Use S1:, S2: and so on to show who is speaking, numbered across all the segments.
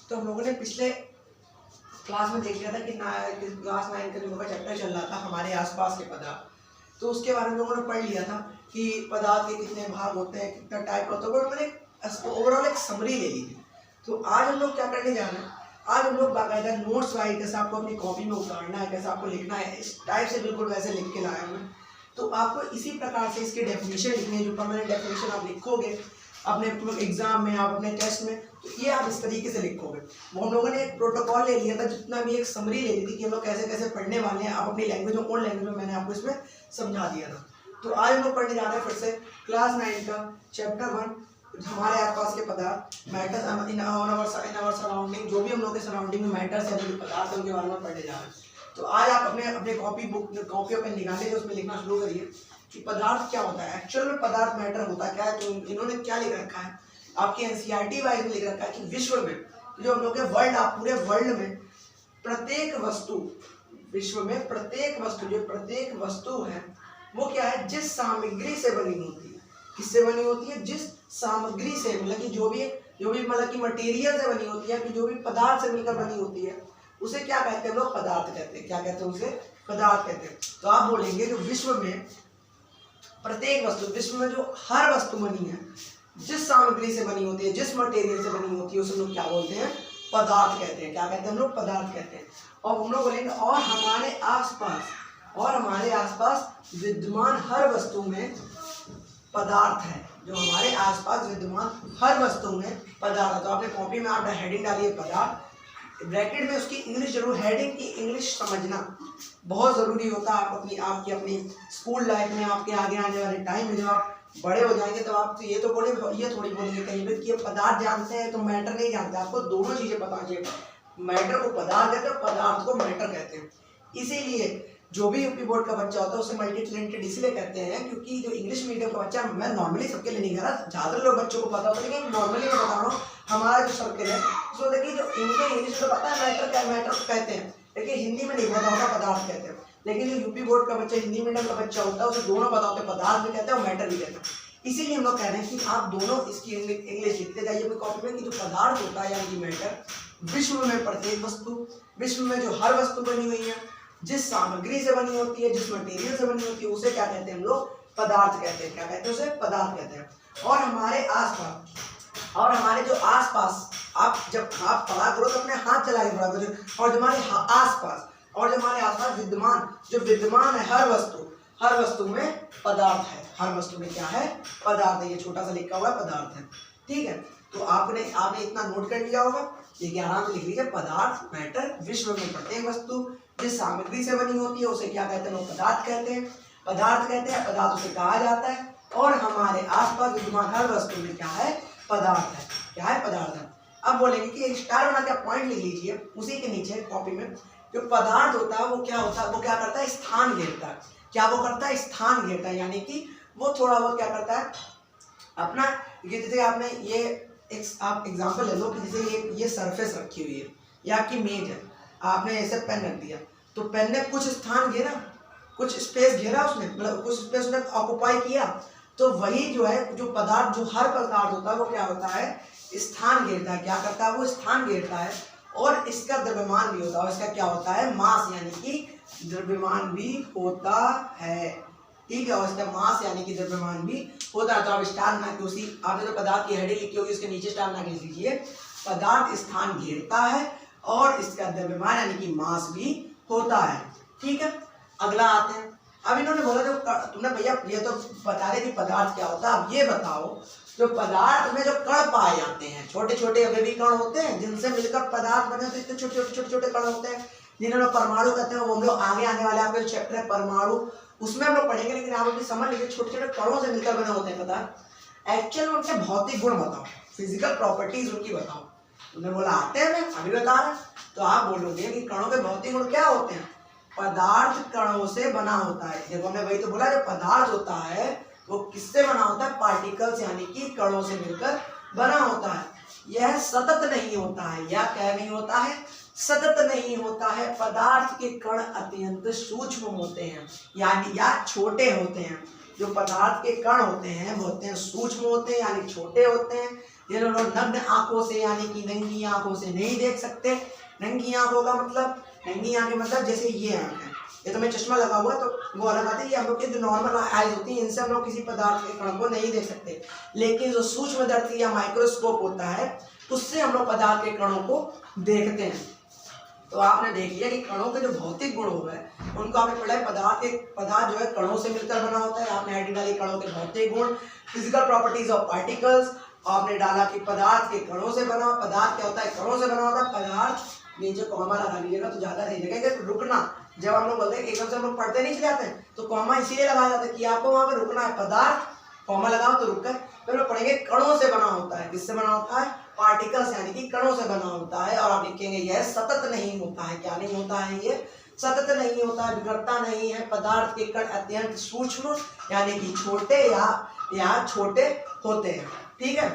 S1: तो हम लोगों ने पिछले क्लास में देख लिया था कि क्लास 9 का जो हमारा चैप्टर चल रहा था हमारे आसपास के पदार्थ, तो उसके बारे में लोगों ने पढ़ लिया था कि पदार्थ के कितने भाग होते हैं, कितना टाइप होता है, बट मैंने ओवरऑल एक समरी ले ली थी। तो आज हम लोग क्या करने जा रहे हैं, आज हम लोग बाकायदा नोट्स वाइज कैसे आपको अपनी कॉपी में उतारना है, कैसे आपको लिखना है, इस टाइप से बिल्कुल वैसे लिख के लाया हूँ। तो आपको इसी प्रकार से इसकी डेफिनेशन लिखनी है, जो परमानेंट डेफिनेशन आप लिखोगे अपने एग्जाम में, आप अपने टेस्ट में, तो ये आप इस तरीके से लिखोगे। वो हम लोगों ने एक प्रोटोकॉल ले लिया था, जितना भी एक समरी ले ली थी कि हम लोग कैसे कैसे पढ़ने वाले हैं। आप अपनी लैंग्वेज में, ओन लैंग्वेज में मैंने आपको इसमें समझा दिया था। तो आज हम लोग पढ़ने जा रहे हैं फिर से क्लास 9 का चैप्टर 1, हमारे आसपास के पदार्थ, मैटर्स इन आवर सराउंडिंग। जो भी हम लोग के सराउंडिंग में मैटर्स है, जो पदार्थ है, उनके बारे में पढ़ने जा रहे हैं। तो आज आप अपने कॉपियों पे निकाले, उसमें लिखना शुरू करिए कि पदार्थ क्या होता है, एक्चुअल में पदार्थ मैटर होता क्या है। तो इन्होंने क्या लिख रखा है, आपके एनसीईआरटी वाइज में लिख रखा है कि विश्व में जो हम लोग के वर्ल्ड, आप पूरे वर्ल्ड में प्रत्येक वस्तु, विश्व में प्रत्येक वस्तु, जो प्रत्येक वस्तु है वो क्या है, जिस सामग्री से बनी होती है। किससे बनी होती है, जिस सामग्री से, मतलब कि जो भी मतलब कि मटेरियल से बनी होती है, कि जो भी पदार्थ से मिलकर बनी होती है, उसे क्या कहते हैं लोग, पदार्थ कहते हैं। क्या कहते हैं उसे, पदार्थ कहते हैं। तो आप बोलेंगे जो विश्व में प्रत्येक वस्तु, विश्व में जो हर वस्तु बनी है, जिस सामग्री से बनी होती है, जिस मटेरियल से बनी होती है, उसे लोग क्या बोलते हैं, पदार्थ कहते हैं। क्या कहते हैं हम लोग, पदार्थ कहते हैं। और हम लोग बोलेंगे और हमारे आसपास विद्यमान हर वस्तु में पदार्थ है। जो हमारे आसपास विद्यमान हर वस्तु में पदार्थ है। तो आपने कॉपी में आप हेडिंग डालिए पदार्थ, ब्रैकेट में उसकी इंग्लिश जरूर, हेडिंग की इंग्लिश समझना बहुत ज़रूरी होता है। आपकी अपनी स्कूल लाइफ में, आपके आगे आने वाले टाइम में, जब आप बड़े हो जाएंगे तो आप ये तो बोले, ये थोड़ी बोलेंगे कहीं पे कि पदार्थ जानते हैं तो मैटर नहीं जानते। आपको दोनों चीज़ें पता चाहिए, मैटर को पदार्थ कहते हैं, पदार्थ को मैटर कहते हैं। इसीलिए जो भी यूपी बोर्ड का बच्चा होता है उसे मल्टी टैलेंटेड इसलिए कहते हैं क्योंकि जो इंग्लिश मीडियम का बच्चा, मैं नॉर्मली सबके लिए नहीं कह रहा, ज़्यादा लोग बच्चों को पता होता है, लेकिन नॉर्मली मैं बता रहा हूँ हमारा जो सर्कल है उसको देखिए, जो इनको इंग्लिश में पता है मैटर क्या, मैटर कहते हैं, लेकिन हिंदी में नहीं पता होता, पदार्थ कहते हैं। लेकिन जो यूपी बोर्ड का बच्चा, हिंदी मीडियम का बच्चा होता है, उसे दोनों पता होते हैं, पदार्थ भी कहते हैं और मैटर भी कहते हैं। इसीलिए हम लोग कह रहे हैं कि आप दोनों इसकी इंग्लिश लिखते जाइए अपनी कॉपी में कि जो पदार्थ होता है यानी मैटर, विश्व में प्रत्येक वस्तु, विश्व में जो हर वस्तु बनी हुई है, जिस सामग्री से बनी होती है, जिस मटेरियल से बनी होती है, उसे क्या कहते हैं हम लोग, पदार्थ कहते हैं। क्या कहते हैं उसे, पदार्थ कहते हैं। और हमारे आसपास, और हमारे जो आसपास, आप जब आप पढ़ा करो तो अपने हाथ चला के पढ़ा करो, और जो हमारे आसपास, और जो हमारे आसपास विद्यमान है हर वस्तु में पदार्थ है। हर वस्तु में क्या है, पदार्थ है। ये छोटा सा लिखा हुआ है, पदार्थ है। ठीक है, तो आपने इतना नोट कर लिया होगा, ये आराम से लिख लीजिए, पदार्थ मैटर, विश्व में प्रत्येक वस्तु जिस सामग्री से बनी होती है उसे क्या कहते हैं लोग, पदार्थ कहते हैं। पदार्थ उसे कहा जाता है। और हमारे आसपास विद्यमान हर वस्तु में क्या है, पदार्थ है। क्या है, पदार्थ है। अब बोलेंगे कि एक स्टार बना के आप पॉइंट लिख लीजिए उसी के नीचे कॉपी में। जो पदार्थ होता है वो क्या होता है, वो क्या करता है, स्थान घेरता है। क्या वो करता है, स्थान घेरता है, यानी कि वो थोड़ा बहुत क्या करता है अपना, जैसे आपने ये आप एग्जांपल ले लो कि जैसे ये सरफेस रखी हुई है, ये आपकी मेज है, आपने ऐसे पेन रख दिया, तो पेन ने कुछ स्थान घेरा, कुछ स्पेस घेरा, उसने मतलब कुछ स्पेस उसने ऑक्युपाई किया। तो वही जो है, जो पदार्थ, जो हर पदार्थ होता है वो क्या होता है, स्थान घेरता है। क्या करता है, वो स्थान घेरता है। और इसका द्रव्यमान भी होता है, और इसका क्या होता है, मास, यानी कि द्रव्यमान भी होता है। ठीक है, और इसका मास यानी कि द्रव्यमान भी होता है। तो आप स्टार बना के उसी, आपने जो पदार्थ की हेडिंग लिखी होगी उसके नीचे स्टार बना के लिख लीजिए, पदार्थ स्थान घेरता है और इसका द्रव्यमान यानी कि मास भी होता है। ठीक है, अगला आते हैं। अब इन्होंने बोला जो तुमने भैया ये तो बता रहे कि पदार्थ क्या होता है, अब ये बताओ जो पदार्थ में जो कण पाए जाते हैं, छोटे छोटे अभी भी कण होते हैं जिनसे मिलकर पदार्थ बने होते हैं, इतने छोटे छोटे कण होते हैं जिन्हें लोग परमाणु कहते हैं। वो हम लोग आगे आने वाले आपके चैप्टर है परमाणु, उसमें हम लोग पढ़ेंगे, लेकिन आप अपनी समझ लीजिए छोटे छोटे कणों से मिलकर बने होते हैं पदार्थ। एक्चुअल में उनके भौतिक गुण बताओ, फिजिकल प्रॉपर्टीज उनकी बताओ। तुमने बोला आते हैं, मैं अभी बता रहा, तो आप बोलोगे कि कणों के भौतिक गुण क्या होते हैं, पदार्थ कणों से बना होता है। देखो हमने वही तो बोला, जो पदार्थ होता है वो किससे बना होता है, पार्टिकल्स यानी कि कणों से मिलकर बना होता है। यह सतत नहीं होता है, या क्या नहीं होता है, सतत नहीं होता है। पदार्थ के कण अत्यंत सूक्ष्म होते हैं, यानी या छोटे होते हैं। जो पदार्थ के कण होते हैं वो होते हैं सूक्ष्म होते हैं, यानी छोटे होते हैं। ये लोग नग्न आंखों से यानी कि नंगी आंखों से नहीं देख सकते। नंगी आंखों का मतलब, नंगी आंखें मतलब जैसे ये आंख है, ये तो मैं चश्मा लगा हुआ है तो वो अलग बात है। ये हम लोग की जो नॉर्मल आइज होती है इनसे हम लोग किसी पदार्थ के कण को नहीं देख सकते, लेकिन जो सूक्ष्मदर्शी या माइक्रोस्कोप होता है उससे हम लोग पदार्थ के कणों को देखते हैं। तो आपने देख लिया कि कणों के जो भौतिक गुण हो गए उनको आपने पढ़ा है। पदार्थ जो है कणों से मिलकर बना होता है। आपने हेडिंग डाली कणों के भौतिक गुण, फिजिकल प्रॉपर्टीज ऑफ पार्टिकल्स। आपने डाला कि पदार्थ के कणों से बना, पदार्थ क्या होता है, कणों से बना होता है। पदार्थ नीचे कॉमा लगा लीजिएगा तो ज्यादा सही लगेगा। रुकना, जब हम लोग बोलते हैं एकदम से हम लोग पढ़ते नहीं चले जाते हैं तो कॉमा इसीलिए लगाया जाता है कि आपको वहां पर रुकना है। पदार्थ कॉमा लगाओ तो रुक गए। फिर लोग पढ़ेंगे कणों से बना होता है। किससे बना होता है, पार्टिकल्स यानी कि कणों से बना होता है। और आप लिखेंगे यह सतत नहीं होता है। क्या नहीं होता है, ये सतत नहीं होता है, बिगड़ता नहीं है। पदार्थ के कण अत्यंत सूक्ष्म यानी कि छोटे या छोटे होते हैं। ठीक है,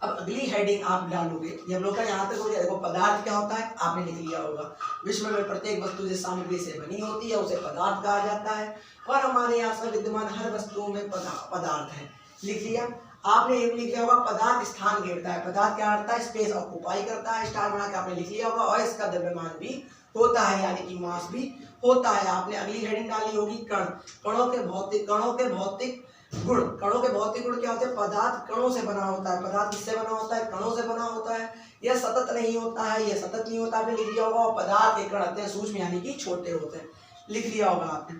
S1: अब अगली हेडिंग आप डालोगे, ये हम लोग का यहाँ तक हो गया। देखो पदार्थ क्या होता है आपने लिख लिया होगा। विश्व में प्रत्येक वस्तु जिस सामग्री से बनी होती है उसे पदार्थ कहा जाता है। और हमारे यहाँ पर विद्यमान हर वस्तुओं में पदार्थ है, लिख लिया। आपने ये भी लिखा होगा पदार्थ स्थान घेरता है। पदार्थ क्या करता है, स्पेस ऑक्युपाई करता है। स्टार बना के आपने लिख लिया होगा। और इसका द्रव्यमान भी होता है यानी कि मास भी होता है। आपने अगली हेडिंग डाली होगी कण। कणों के भौतिक गुण। कणों के भौतिक गुण क्या होते हैं, पदार्थ कणों से बना होता है। पदार्थ किससे बना होता है, कणों से बना होता है। यह सतत नहीं होता है, यह सतत नहीं होता, आपने लिख लिया होगा। और पदार्थ के कण अत्यंत सूक्ष्म यानी कि छोटे होते हैं, लिख लिया होगा आपने।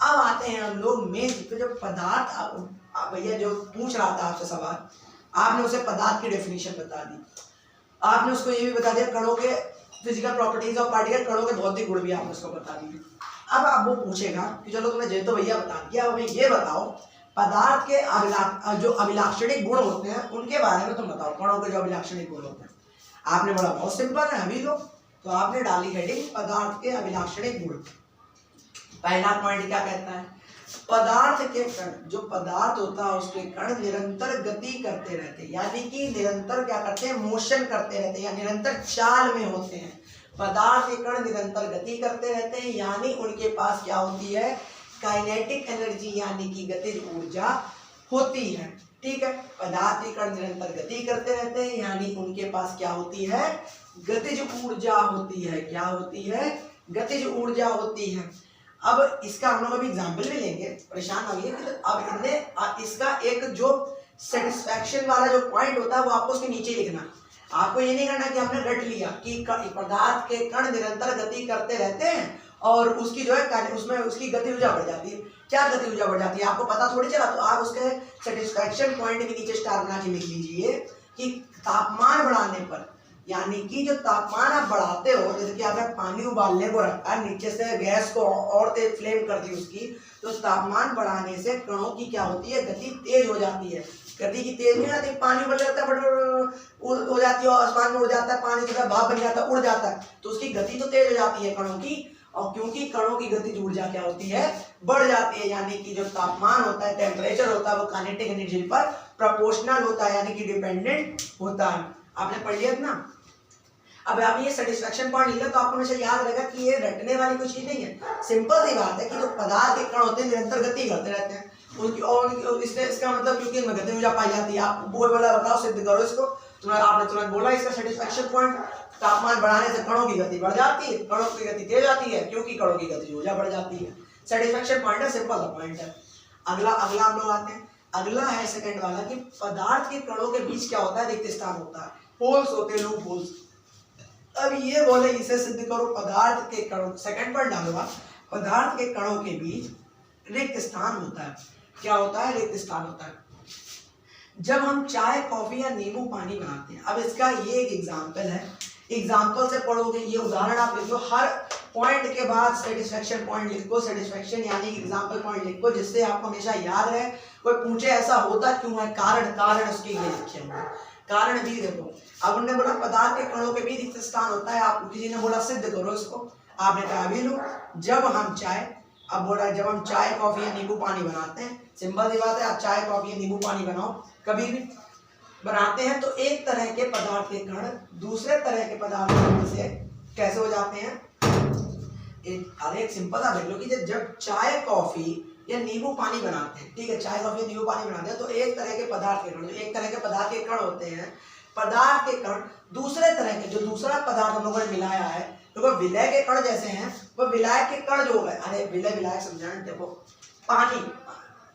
S1: अब आते हैं हम लोग मेन पे, जो पदार्थ भैया जो पूछ रहा था आपसे सवाल, आपने उसे पदार्थ की डेफिनेशन बता दी। आपने उसको ये भी बता दिया कणों के फिजिकल प्रॉपर्टीज ऑफ पार्टिकल, कणों के भौतिक गुण भी आपने उसको बता दिए। अब वो पूछेगा कि चलो तुमने जे तो भैया बता दिया, अब ये बताओ पदार्थ के जो अभिलाक्षणिक गुण होते हैं उनके बारे में तुम बताओ। कणों के जो अभिलाक्षणिक गुण होते हैं आपने बोला बहुत सिंपल है अभी लोग, तो आपने डाली हेडिंग पदार्थ के अभिलाक्षणिक गुण। पहला पॉइंट क्या कहता है, पदार्थ के कण, जो पदार्थ होता है उसके कण निरंतर गति करते रहते हैं, यानी कि निरंतर क्या करते हैं, मोशन करते रहते हैं या निरंतर चाल में होते हैं। पदार्थ के कण निरंतर गति करते रहते हैं यानी उनके पास क्या होती है, काइनेटिक एनर्जी यानी कि गतिज ऊर्जा होती है। ठीक है, पदार्थ के कण निरंतर गति करते रहते हैं यानी उनके पास क्या होती है, गतिज ऊर्जा होती है। क्या होती है, गतिज ऊर्जा होती है। अब इसका हम लोग अभी एग्जाम्पल भी लेंगे, परेशान हो गए। तो अब इनने इसका एक जो सेटिस्फैक्शन वाला जो पॉइंट होता है वो आपको उसके नीचे लिखना। आपको ये नहीं करना कि हमने रट लिया कि पदार्थ के कण निरंतर गति करते रहते हैं और उसकी जो है उसमें उसकी गति ऊर्जा बढ़ जाती है। क्या गति ऊर्जा बढ़ जाती है आपको पता थोड़ी चला, तो आप उसके सेटिस्फैक्शन पॉइंट के नीचे स्टार बना के लिख लीजिए कि तापमान बढ़ाने पर, यानी कि जो तापमान आप बढ़ाते हो, जैसे कि आपने पानी उबालने को रखा, नीचे से गैस को और तेज फ्लेम कर दी उसकी, तो तापमान बढ़ाने से कणों की क्या होती है, गति तेज हो जाती है। गति की तेज नहीं आती, पानी उबल जाता है हो जाती है और आसमान में उड़ जाता है, पानी जो भाप बन जाता है उड़ जाता है, तो उसकी गति तो तेज हो जाती है कणों की। और क्योंकि कणों की गतिज ऊर्जा क्या होती है, बढ़ जाती है, यानी कि जो तापमान होता है, टेम्परेचर होता है, वो काइनेटिक एनर्जी पर प्रोपोर्शनल होता है यानी कि डिपेंडेंट होता है। आपने पढ़ लिया ना। अब आप ये सेटिस्फैक्शन पॉइंट लिखा तो आपको हमेशा याद रहेगा कि ये रटने वाली कोई चीज नहीं है, सिंपल सी बात है कि जो पदार्थ के कण होते हैं निरंतर गति करते रहते हैं उनकी, और इसका मतलब क्योंकि इनमें गति ऊर्जा पाई जाती है। आप बोला बताओ, सिद्ध करो इसको। आपने तुरंत बोला इसका सेटिस्फैक्शन पॉइंट, तापमान बढ़ाने से कणों की गति बढ़ जाती है, कणों की गति तेज आती है क्योंकि कणों की गति ऊर्जा बढ़ जाती है। सेटिस्फैक्शन पॉइंट है, सिंपल सा पॉइंट है। अगला हम लोग आते हैं, अगला है सेकंड वाला कि पदार्थ के कणों के बीच क्या होता है, रिक्त स्थान होता है, होल्स होते हैं, लूप होल्स। अब ये बोले इसे सिद्ध करो, पदार्थ के कणों, सेकंड पर डालूंगा, पदार्थ के कणों के बीच रिक्त स्थान होता है। क्या होता है, रिक्त स्थान होता है। जब हम चाय, कॉफी या नींबू पानी बनाते हैं, अब इसका ये एक एग्जाम्पल है, एग्जाम्पल से पढ़ोगे, ये उदाहरण आप लिखो, हर पॉइंट के बाद सेटिस्फैक्शन पॉइंट लिखो, सेटिस्फैक्शन यानी कि एग्जाम्पल पॉइंट लिखो, जिससे आपको हमेशा याद रहे। कोई पूछे ऐसा होता क्यों है, कारण उसके लिए लिखे होंगे, कारण भी देखो। अब उन्होंने बोला पदार्थ के कणों के बीच रिक्त स्थान होता है, आप किसी ने बोला सिद्ध करो इसको, आपने कहा अभी लो। जब हम चाय, अब बोला जब हम चाय, कॉफी या नींबू पानी बनाते हैं, सिंपल सी बात है, आप चाय, कॉफी या नींबू पानी बनाओ, कभी भी बनाते हैं तो एक तरह के पदार्थ के कण दूसरे तरह के पदार्थ से कैसे हो जाते हैं। एक सिंपल सा देख लो कि जब चाय, कॉफी या नींबू पानी बनाते हैं, ठीक है, चाय कॉफी नींबू पानी बनाते हैं, तो एक तरह के पदार्थ के कण, एक तरह के पदार्थ के कण होते हैं, पदार्थ के कण दूसरे तरह के, जो दूसरा पदार्थ हम लोगों ने मिलाया है, तो वो विलय के कण जैसे हैं, वो विलायक के कण जो हो गए। अरे विलय विलायक समझाएं, देखो पानी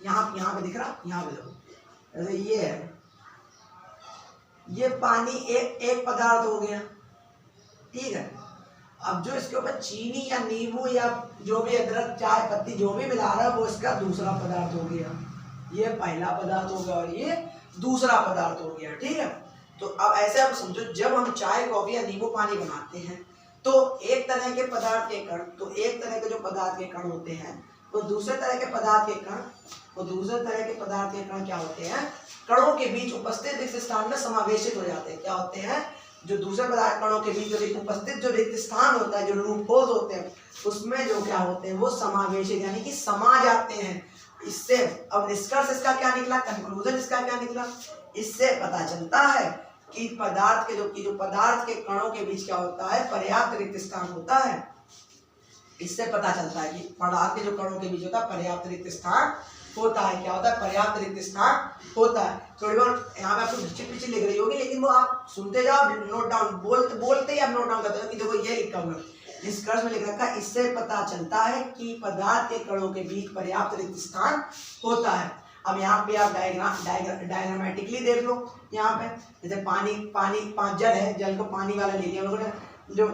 S1: यहाँ पे दिख रहा, यहाँ पे देखो, जैसे ये है, ये पानी एक पदार्थ हो गया, ठीक है। अब जो इसके ऊपर चीनी या नींबू या जो भी अदरक चाय पत्ती जो भी मिला रहा है वो इसका दूसरा पदार्थ हो गया, ये पहला पदार्थ हो गया और ये दूसरा पदार्थ हो गया, ठीक है। तो अब ऐसे आप समझो, जब हम चाय कॉफी या नींबू पानी बनाते हैं तो एक तरह के पदार्थ के कण, तो एक तरह के जो पदार्थ के कण होते हैं वो दूसरे तरह के पदार्थ के कण, वो दूसरे तरह के पदार्थ के कण क्या होते हैं, कणों के बीच उपस्थित रिक्त स्थान में समावेशित हो जाते हैं। क्या होते हैं, जो दूसरे पदार्थ कणों के बीच जो उपस्थित जो रिक्त स्थान होता है, जो लूप होल्स होते हैं, उसमें जो क्या होते हैं वो समावेशित यानी कि समा जाते हैं। इससे अब निष्कर्ष इसका क्या निकला, कंक्लूजन इसका क्या निकला, इससे पता चलता है कि पदार्थ के जो पदार्थ के कणों के बीच क्या होता है, पर्याप्त रिक्त स्थान होता है। इससे पता चलता है कि पदार्थ के जो कणों के बीच होता है पर्याप्त रिक्त स्थान होता है। क्या होता है, पर्याप्त रिक्त स्थान होता है। थोड़ी बहुत यहाँ पे आपको पीछे लिख रही होगी, लेकिन वो आप सुनते जाओ, नोट डाउन, बोलते ही आप नोट डाउन करते हो कि देखो ये लिखा हुआ है, निष्कर्ष में लिख रखा है, इससे पता चलता है कि पदार्थ के कणों के बीच पर्याप्त रिक्त स्थान होता है। अब यहाँ पे आप डायग्रामेटिकली देख लो, यहाँ पे जैसे पानी जल है, जल को पानी वाला ले लिया लोगों ने, जो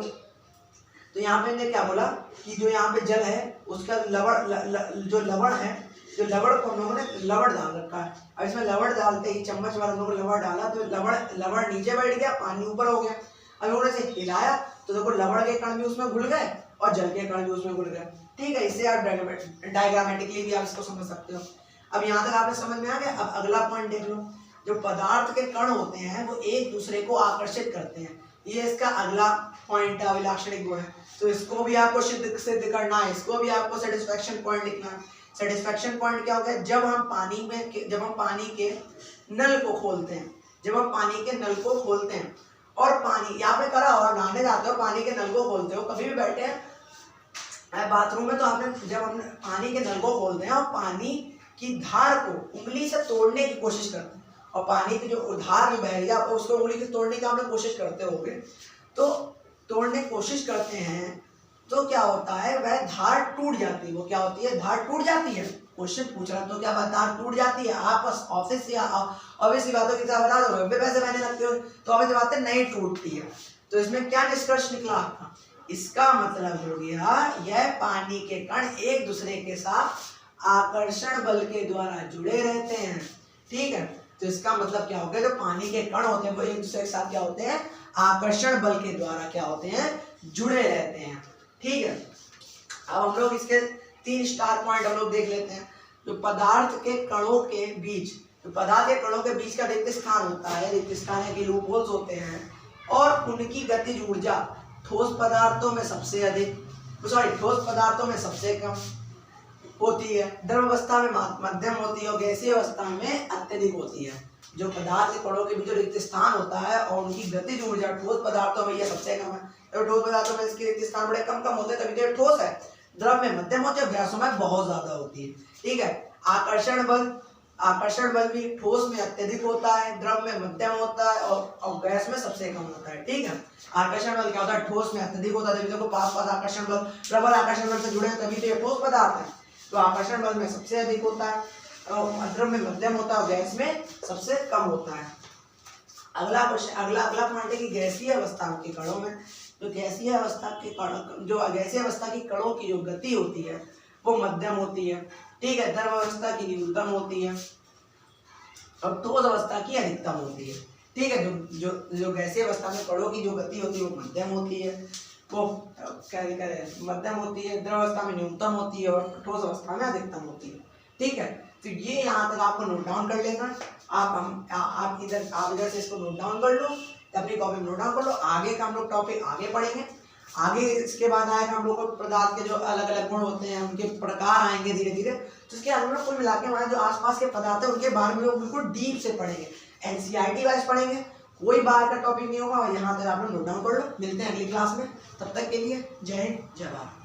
S1: तो यहाँ पे हमने क्या बोला कि जो यहाँ पे जल है उसका जो लवण है, जो लवण को हम लोगों ने लवण डाल रखा है। अब इसमें लवण डालते ही चम्मच वाला हम लोगों ने लवण डाला तो लवण नीचे बैठ गया, पानी ऊपर हो गया। अब लोगों ने इसे हिलाया तो देखो लवण के कण भी उसमें घुल गए और जल के कण भी उसमें घुल गए, ठीक है। इससे आप डायग्रामेटिकली भी आप इसको समझ सकते हो। अब यहाँ तक आपने समझ में आ गया। अब अगला पॉइंट देख लो, जो पदार्थ के कण होते हैं वो एक दूसरे को आकर्षित करते हैं, ये इसका अगला पॉइंट है, अभिलाक्षणिक गुण है। तो इसको भी आपको सिद्ध करना है, इसको भी आपको सेटिस्फैक्शन पॉइंट लिखना है। सेटिस्फैक्शन पॉइंट क्या होता है, जब हम पानी के नल को खोलते हैं, जब हम पानी के नल को खोलते हैं और पानी यहाँ पे करा और नहाने जाते हो, पानी के नल को खोलते हो, कभी भी बैठे हैं बाथरूम में तो आपने जब हमने पानी के नल को खोलते हैं और पानी की धार को उंगली से तोड़ने की कोशिश करते हैं और पानी की जो धार में बह रही है आपको उसको उंगली से तोड़ने की आपने कोशिश करते होगे, तो तोड़ने की कोशिश करते हैं तो क्या होता है, वह धार टूट जाती है। वो क्या होती है, धार टूट जाती है। क्वेश्चन पूछ रहा तो क्या धार टूट जाती है, आप ऑफिस या ऑब्वियसली बातों की बता दो, पैसे बहने लगते हो तो ऑब्वियसली बात है नहीं टूटती है। तो इसमें क्या निष्कर्ष निकला आपका, इसका मतलब हो गया यह पानी के कण एक दूसरे के साथ आकर्षण बल के द्वारा जुड़े रहते हैं, ठीक है। तो इसका मतलब क्या हो गया, जो पानी के कण होते हैं वो एक दूसरे के साथ क्या होते हैं, आकर्षण बल के द्वारा क्या होते हैं, जुड़े रहते हैं, ठीक है। अब हम लोग इसके 3 स्टार पॉइंट हम लोग देख लेते हैं। जो पदार्थ के कणों के बीच, जो पदार्थ के कणों के बीच का रिक्त स्थान होता है, रिक्त स्थान के लूप होल्स होते हैं और उनकी गतिज ऊर्जा ठोस पदार्थों में सबसे अधिक, ठोस पदार्थों में सबसे कम होती है, द्रव अवस्था में मध्यम होती है और गैसीय अवस्था में अत्यधिक होती है। जो पदार्थ के कणों के बीच जो रिक्त स्थान होता है और उनकी गतिज ऊर्जा ठोस पदार्थों में यह सबसे कम है। तो ठोस पदार्थों में इसके रिक्त स्थान बड़े कम होते हैं, तभी तो ठोस है। द्रव में मध्यम होती है और गैसों में बहुत ज्यादा होती है, ठीक है। आकर्षण बल भी ठोस में अत्यधिक होता है, द्रव में मध्यम होता है और गैस में सबसे कम होता है, ठीक है। आकर्षण बल क्या होता है, ठोस में अत्यधिक होता है, तभी देखो पास आकर्षण बल, प्रबल आकर्षण बल से जुड़े हैं तभी तो ये ठोस पदार्थ है। तो आकर्षण बल में सबसे अधिक होता है और द्रव में मध्यम होता है और गैस में सबसे कम होता है। अगला पॉइंट है कि गैसीय अवस्था के कणों में जो गैसीय अवस्था की कणों की जो गति होती है वो मध्यम होती है, ठीक है। द्रव अवस्था की न्यूनतम होती है और ठोस अवस्था की अधिकतम होती है, ठीक है। जो गैसीय अवस्था में कणों की जो गति होती है वो मध्यम होती है, वो मध्यम होती है, द्रव अवस्था में न्यूनतम होती है और ठोस अवस्था में अधिकतम होती है, ठीक है। तो ये यहाँ तक आपको नोट डाउन कर लेना। आप इधर से इसको नोट डाउन कर लो, अपनी कॉपी में नोट डाउन कर लो। आगे का हम लोग टॉपिक आगे पढ़ेंगे। आगे इसके बाद आएगा हम लोग को पदार्थ के जो अलग अलग गुण होते हैं उनके प्रकार आएंगे धीरे धीरे। तो इसके हम लोग कुल मिला के हमारे जो आसपास के पदार्थ है उनके बारे में लोग बिल्कुल डीप से पढ़ेंगे, NCERT वाइज पढ़ेंगे, कोई बाहर का टॉपिक नहीं होगा। और यहाँ तक आप लोग नोट डाउन कर लो। मिलते हैं अगली क्लास में, तब तक के लिए जय हिंद जय भारत।